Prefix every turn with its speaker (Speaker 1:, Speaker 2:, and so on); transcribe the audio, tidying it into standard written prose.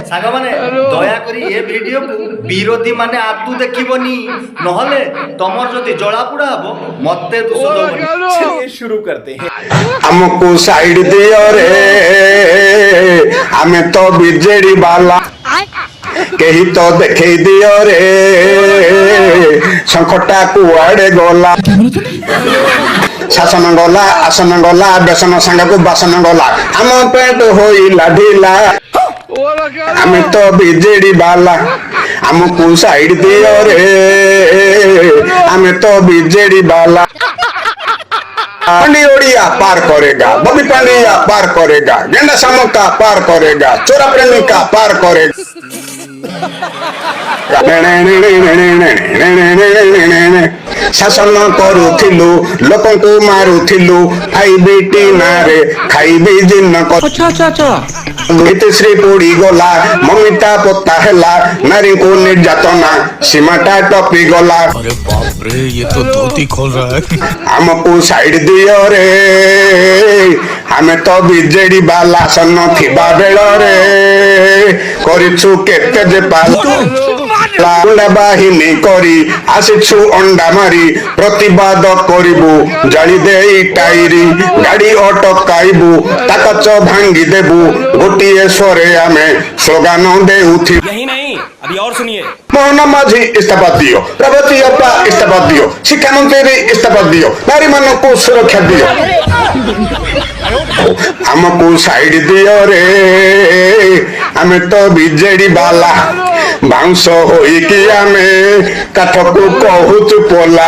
Speaker 1: সাঙ্গ মানে দয়া করি এ ভিডিও বিরোধী মানে আদু দেখিবনি নহলে তোমার যদি জলা পুড়া হবো মতে দোষ দেবনি।
Speaker 2: चलिए शुरू करते हैं।
Speaker 3: हमको साइड दियो रे हमें तो बीजेडी वाला कही तो देखे दियो रे संकटा कुआड़े गोला शासन गला आसन गला बेसन सांग को बासन गला हम पेट होइला ढीला हमें तो बीजेडी वाला हमको साइड दियो रे हमें तो बीजेडी वाला पानी ओडिया पार करेगा बबी पानिया पार करेगा गेंडा शामुका पार करेगा चोरा प्रेमी का पार करेगा शासन करूथिलु लोकंकु मारुथिलु खाइबी नारे खाइबी दिन श्री पोड़ी गला ममिता पत्ता हेला नारी को निर्यातना सीमाटा टपी गला।
Speaker 4: अरे बाप रे ये तो धोती खोल रहा है।
Speaker 3: हमको साइड दियो रे हमें तो बीजेडी बाला सन थिबा बेल रे करिछु केते जे पाला बाहिनी करी आसिछु अंडा मारी प्रतिवाद करिबु जाली देई टाइरी गाड़ी अटकाइबु ताकच भांगी देबु गोटिए स्वरे हमें स्लोगान देउथि।
Speaker 2: यही नहीं, अभी और सुनिए।
Speaker 3: मोहन माझी इस्तीफा दियो, प्रगति अप्पा इस्तीफा दियो, शिक्षा मंत्री इस्तीफा दियो, नारी मानव को सुरक्षा दियो। हमको साइड दियो रे हमें तो बीजेडी वाला बाउंस होई कि हमें काठ को कहूच पोला।